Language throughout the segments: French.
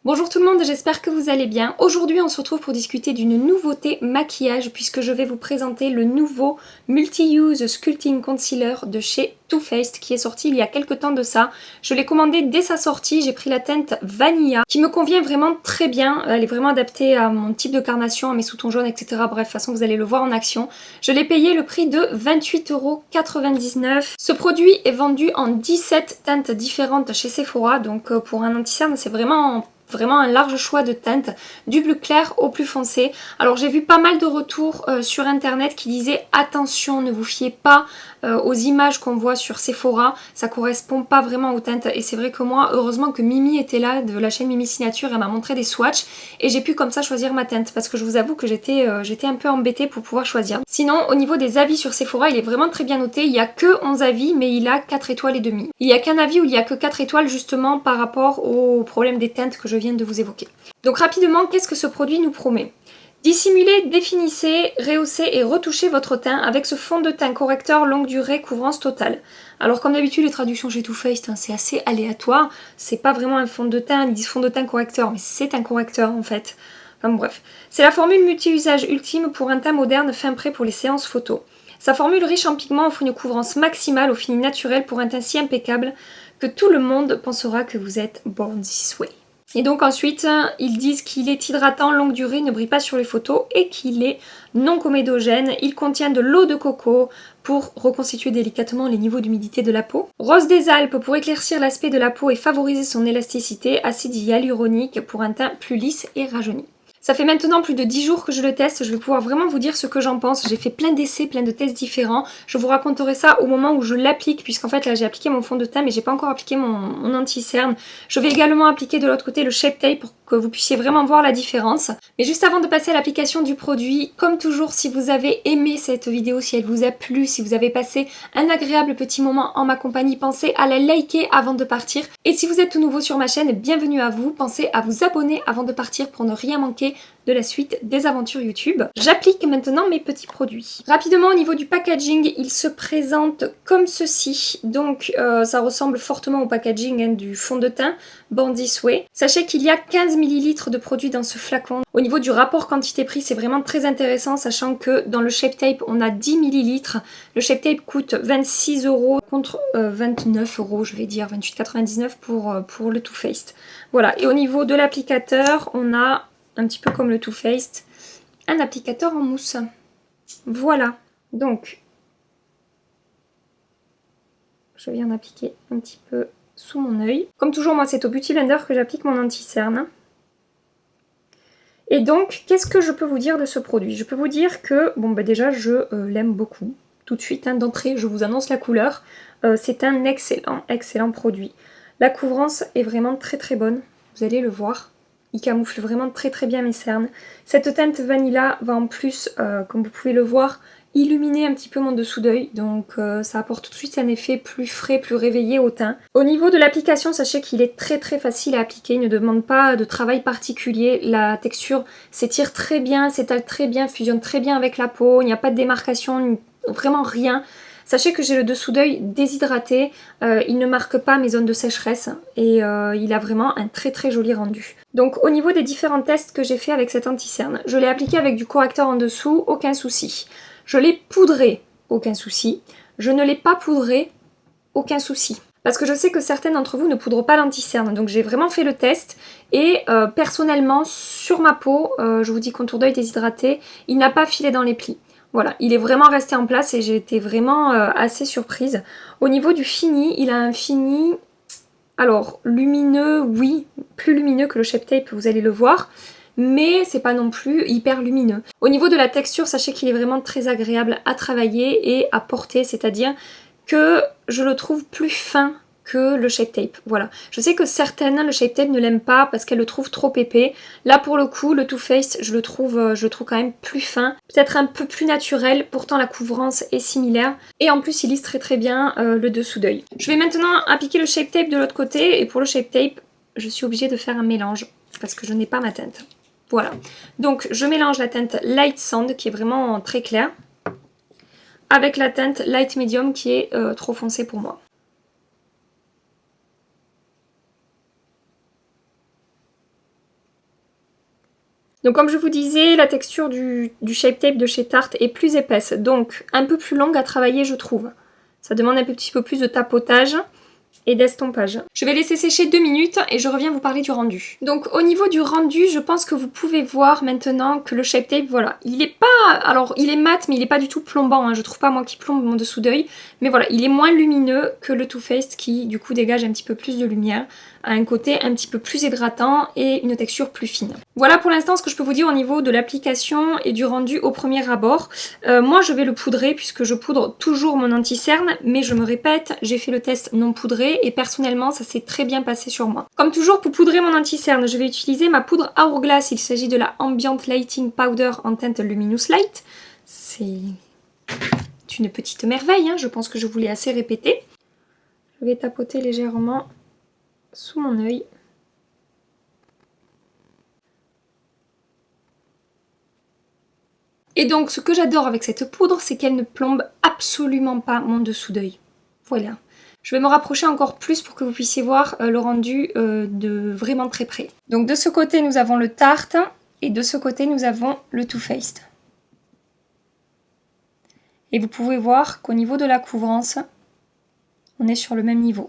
Bonjour tout le monde, j'espère que vous allez bien. Aujourd'hui on se retrouve pour discuter d'une nouveauté maquillage puisque je vais vous présenter le nouveau Multi-Use Sculpting Concealer de chez Too Faced qui est sorti il y a quelques temps de ça. Je l'ai commandé dès sa sortie, j'ai pris la teinte Vanilla qui me convient vraiment très bien. Elle est vraiment adaptée à mon type de carnation, à mes sous-tons jaunes, etc. Bref, de toute façon vous allez le voir en action. Je l'ai payé le prix de 28,99 €. Ce produit est vendu en 17 teintes différentes chez Sephora, donc pour un anti-cerne c'est vraiment un large choix de teintes, du plus clair au plus foncé. Alors j'ai vu pas mal de retours sur internet qui disaient attention, ne vous fiez pas aux images qu'on voit sur Sephora, ça correspond pas vraiment aux teintes. Et c'est vrai que moi, heureusement que Mimi était là de la chaîne Mimi Signature, elle m'a montré des swatchs et j'ai pu comme ça choisir ma teinte parce que je vous avoue que j'étais un peu embêtée pour pouvoir choisir. Sinon au niveau des avis sur Sephora, il est vraiment très bien noté, il y a que 11 avis mais il a 4 étoiles et demi. Il y a qu'un avis où il y a que 4 étoiles justement par rapport au problème des teintes que je viens de vous évoquer. Donc rapidement, qu'est-ce que ce produit nous promet ? Dissimulez, définissez, rehaussez et retouchez votre teint avec ce fond de teint correcteur longue durée couvrance totale. Alors comme d'habitude les traductions chez Too Faced c'est assez aléatoire, c'est pas vraiment un fond de teint, ils disent fond de teint correcteur mais c'est un correcteur en fait. Enfin bref, c'est la formule multi-usage ultime pour un teint moderne fin prêt pour les séances photos. Sa formule riche en pigments offre une couvrance maximale au fini naturel pour un teint si impeccable que tout le monde pensera que vous êtes born this way. Et donc ensuite, ils disent qu'il est hydratant, longue durée, ne brille pas sur les photos et qu'il est non comédogène. Il contient de l'eau de coco pour reconstituer délicatement les niveaux d'humidité de la peau. Rose des Alpes pour éclaircir l'aspect de la peau et favoriser son élasticité. Acide hyaluronique pour un teint plus lisse et rajeuni. Ça fait maintenant plus de 10 jours que je le teste, je vais pouvoir vraiment vous dire ce que j'en pense. J'ai fait plein d'essais, plein de tests différents. Je vous raconterai ça au moment où je l'applique, puisqu'en fait là j'ai appliqué mon fond de teint mais j'ai pas encore appliqué mon anti-cerne. Je vais également appliquer de l'autre côté le Shape Tape pour que vous puissiez vraiment voir la différence. Mais juste avant de passer à l'application du produit, comme toujours, si vous avez aimé cette vidéo, si elle vous a plu, si vous avez passé un agréable petit moment en ma compagnie, pensez à la liker avant de partir. Et si vous êtes tout nouveau sur ma chaîne, bienvenue à vous. Pensez à vous abonner avant de partir pour ne rien manquer de la suite des aventures YouTube. J'applique maintenant mes petits produits. Rapidement au niveau du packaging, il se présente comme ceci. Donc ça ressemble fortement au packaging du fond de teint Born This Way. Sachez qu'il y a 15 ml de produit dans ce flacon. Au niveau du rapport quantité-prix, c'est vraiment très intéressant, sachant que dans le Shape Tape, on a 10 ml. Le Shape Tape coûte 26 € contre 29 €, je vais dire 28,99 € pour le Too Faced. Voilà, et au niveau de l'applicateur, on a un petit peu comme le Too Faced, un applicateur en mousse. Voilà, donc je viens d'appliquer un petit peu sous mon œil. Comme toujours, moi c'est au Beauty Blender que j'applique mon anti-cerne. Et donc, qu'est-ce que je peux vous dire de ce produit? Je peux vous dire que, bon bah déjà je l'aime beaucoup. Tout de suite, hein, d'entrée, je vous annonce la couleur. C'est un excellent produit. La couvrance est vraiment très très bonne, vous allez le voir. Il camoufle vraiment très très bien mes cernes. Cette teinte Vanilla va en plus, comme vous pouvez le voir, illuminer un petit peu mon dessous d'œil. Donc ça apporte tout de suite un effet plus frais, plus réveillé au teint. Au niveau de l'application, sachez qu'il est très très facile à appliquer. Il ne demande pas de travail particulier. La texture s'étire très bien, s'étale très bien, fusionne très bien avec la peau. Il n'y a pas de démarcation, vraiment rien. Sachez que j'ai le dessous d'œil déshydraté, il ne marque pas mes zones de sécheresse et il a vraiment un très très joli rendu. Donc au niveau des différents tests que j'ai fait avec cet anti-cerne, je l'ai appliqué avec du correcteur en dessous, aucun souci. Je l'ai poudré, aucun souci. Je ne l'ai pas poudré, aucun souci. Parce que je sais que certaines d'entre vous ne poudrent pas l'anti-cerne, donc j'ai vraiment fait le test et personnellement sur ma peau, je vous dis contour d'œil déshydraté, il n'a pas filé dans les plis. Voilà, il est vraiment resté en place et j'ai été vraiment assez surprise. Au niveau du fini, il a un fini, alors lumineux, oui, plus lumineux que le Shape Tape, vous allez le voir, mais c'est pas non plus hyper lumineux. Au niveau de la texture, sachez qu'il est vraiment très agréable à travailler et à porter, c'est-à-dire que je le trouve plus fin que le Shape Tape, voilà. Je sais que certaines, le Shape Tape ne l'aiment pas parce qu'elles le trouvent trop épais. Là pour le coup, le Too Faced, je le trouve quand même plus fin, peut-être un peu plus naturel, pourtant la couvrance est similaire. Et en plus il lisse très très bien le dessous d'œil. Je vais maintenant appliquer le Shape Tape de l'autre côté et pour le Shape Tape, je suis obligée de faire un mélange parce que je n'ai pas ma teinte. Voilà, donc je mélange la teinte Light Sand qui est vraiment très claire avec la teinte Light Medium qui est trop foncée pour moi. Donc comme je vous disais, la texture du Shape Tape de chez Tarte est plus épaisse, donc un peu plus longue à travailler je trouve. Ça demande un petit peu plus de tapotage et d'estompage. Je vais laisser sécher 2 minutes et je reviens vous parler du rendu. Donc au niveau du rendu, je pense que vous pouvez voir maintenant que le Shape Tape, voilà, il est pas... Alors il est mat mais il est pas du tout plombant, hein. Je trouve pas moi qui plombe mon dessous d'œil. Mais voilà, il est moins lumineux que le Too Faced qui du coup dégage un petit peu plus de lumière, a un côté un petit peu plus hydratant et une texture plus fine. Voilà pour l'instant ce que je peux vous dire au niveau de l'application et du rendu au premier abord. Moi je vais le poudrer puisque je poudre toujours mon anti-cerne, mais je me répète, j'ai fait le test non poudré et personnellement ça s'est très bien passé sur moi. Comme toujours pour poudrer mon anti-cerne, je vais utiliser ma poudre Hourglass, il s'agit de la Ambient Lighting Powder en teinte Luminous Light. C'est une petite merveille, hein, je pense que je vous l'ai assez répété. Je vais tapoter légèrement sous mon œil. Et donc ce que j'adore avec cette poudre, c'est qu'elle ne plombe absolument pas mon dessous d'œil. Voilà. Je vais me rapprocher encore plus pour que vous puissiez voir le rendu de vraiment très près. Donc de ce côté nous avons le Tarte et de ce côté nous avons le Too Faced. Et vous pouvez voir qu'au niveau de la couvrance, on est sur le même niveau.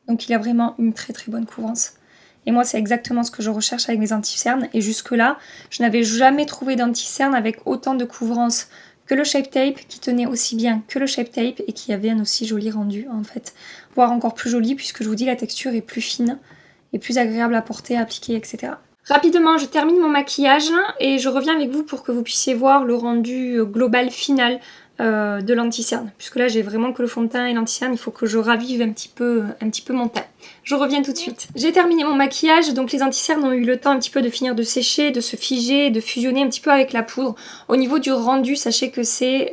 Donc il a vraiment une très très bonne couvrance. Et moi c'est exactement ce que je recherche avec mes anti-cernes. Et jusque là, je n'avais jamais trouvé d'anti-cerne avec autant de couvrance que le Shape Tape, qui tenait aussi bien que le Shape Tape et qui avait un aussi joli rendu en fait. Voire encore plus joli puisque je vous dis la texture est plus fine et plus agréable à porter, à appliquer, etc. Rapidement, je termine mon maquillage et je reviens avec vous pour que vous puissiez voir le rendu global final de l'anti-cerne. Puisque là j'ai vraiment que le fond de teint et l'anti-cerne, il faut que je ravive un petit peu mon teint. Je reviens tout de suite. J'ai terminé mon maquillage, donc les anti-cernes ont eu le temps un petit peu de finir de sécher, de se figer, de fusionner un petit peu avec la poudre. Au niveau du rendu, sachez que c'est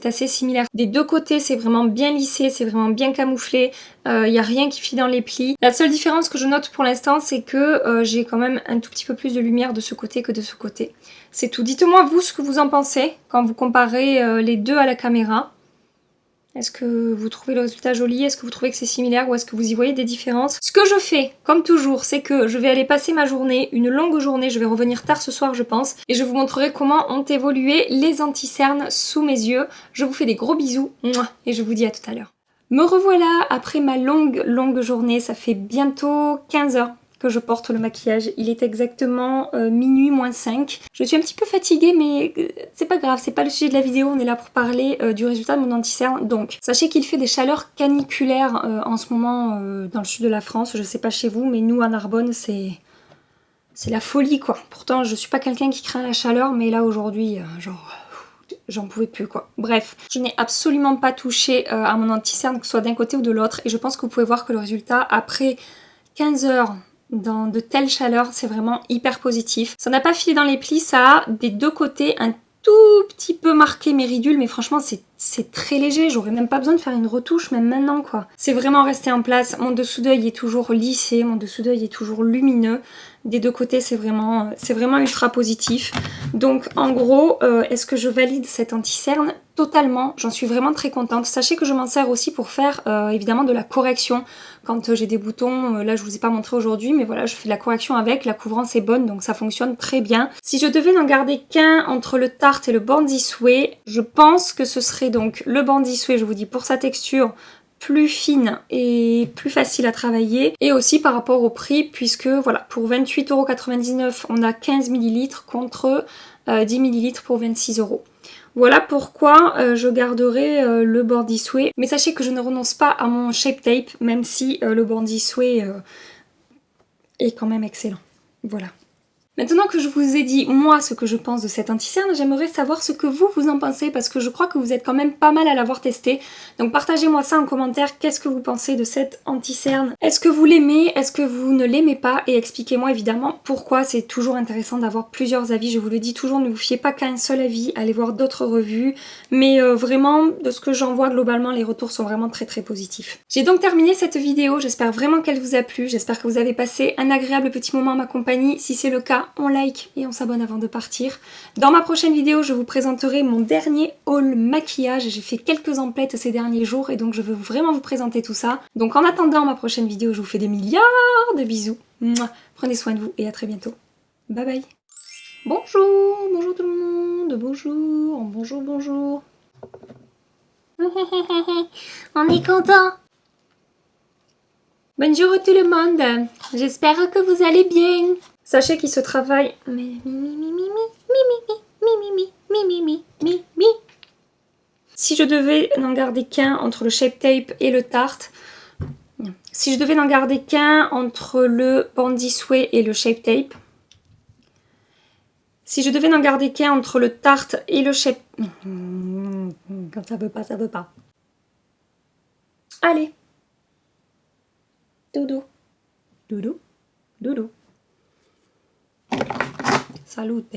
assez similaire. Des deux côtés, c'est vraiment bien lissé, c'est vraiment bien camouflé. Il n'y a rien qui file dans les plis. La seule différence que je note pour l'instant, c'est que j'ai quand même un tout petit peu plus de lumière de ce côté que de ce côté. C'est tout. Dites-moi vous ce que vous en pensez quand vous comparez les deux à la caméra. Est-ce que vous trouvez le résultat joli? Est-ce que vous trouvez que c'est similaire ou est-ce que vous y voyez des différences? Ce que je fais, comme toujours, c'est que je vais aller passer ma journée, une longue journée, je vais revenir tard ce soir je pense, et je vous montrerai comment ont évolué les anti-cernes sous mes yeux. Je vous fais des gros bisous, et je vous dis à tout à l'heure. Me revoilà après ma longue journée, ça fait bientôt 15 heures que je porte le maquillage. Il est exactement minuit moins 5. Je suis un petit peu fatiguée mais c'est pas grave, c'est pas le sujet de la vidéo, on est là pour parler du résultat de mon anti-cerne. Donc sachez qu'il fait des chaleurs caniculaires en ce moment dans le sud de la France, je sais pas chez vous mais nous à Narbonne c'est la folie quoi. Pourtant je suis pas quelqu'un qui craint la chaleur mais là aujourd'hui genre... j'en pouvais plus quoi. Bref, je n'ai absolument pas touché à mon anti-cerne que ce soit d'un côté ou de l'autre et je pense que vous pouvez voir que le résultat après 15 heures dans de telles chaleurs, c'est vraiment hyper positif. Ça n'a pas filé dans les plis, ça a des deux côtés un tout petit peu marqué mes ridules, mais franchement c'est très léger, j'aurais même pas besoin de faire une retouche même maintenant quoi. C'est vraiment resté en place, mon dessous d'œil est toujours lissé, mon dessous d'œil est toujours lumineux. Des deux côtés c'est vraiment ultra positif. Donc en gros, est-ce que je valide cet anti-cerne? Totalement, j'en suis vraiment très contente. Sachez que je m'en sers aussi pour faire évidemment de la correction. Quand j'ai des boutons, là je vous ai pas montré aujourd'hui, mais voilà, je fais de la correction avec, la couvrance est bonne donc ça fonctionne très bien. Si je devais n'en garder qu'un entre le Tarte et le Born This Way, je pense que ce serait donc le Born This Way, je vous dis pour sa texture, plus fine et plus facile à travailler et aussi par rapport au prix puisque voilà pour 28,99 € on a 15 ml contre 10 ml pour 26 €. Voilà pourquoi je garderai le Born This Way, mais sachez que je ne renonce pas à mon Shape Tape même si le Born This Way est quand même excellent. Voilà. Maintenant que je vous ai dit, moi, ce que je pense de cet anti-cerne, j'aimerais savoir ce que vous en pensez, parce que je crois que vous êtes quand même pas mal à l'avoir testé. Donc partagez-moi ça en commentaire, qu'est-ce que vous pensez de cet anti-cerne? Est-ce que vous l'aimez? Est-ce que vous ne l'aimez pas? Et expliquez-moi évidemment pourquoi. C'est toujours intéressant d'avoir plusieurs avis, je vous le dis toujours, ne vous fiez pas qu'à un seul avis, allez voir d'autres revues. Mais vraiment, de ce que j'en vois globalement, les retours sont vraiment très très positifs. J'ai donc terminé cette vidéo, j'espère vraiment qu'elle vous a plu, j'espère que vous avez passé un agréable petit moment en ma compagnie. Si c'est le cas, on like et on s'abonne avant de partir. Dans ma prochaine vidéo, je vous présenterai mon dernier haul maquillage. J'ai fait quelques emplettes ces derniers jours et donc je veux vraiment vous présenter tout ça. Donc en attendant ma prochaine vidéo, je vous fais des milliards de bisous. Mouah. Prenez soin de vous et à très bientôt. Bye bye. Bonjour, bonjour tout le monde, bonjour, bonjour, bonjour. On est content. Bonjour tout le monde, j'espère que vous allez bien. Sachez qu'il se travaille. Si je devais n'en garder qu'un entre le Shape Tape et le Tarte, si je devais n'en garder qu'un entre le Bandit Sway et le Shape Tape, si je devais n'en garder qu'un entre le Tarte et le Shape... Quand ça veut pas, ça veut pas. Allez. Doudou. Doudou. Doudou. Salute.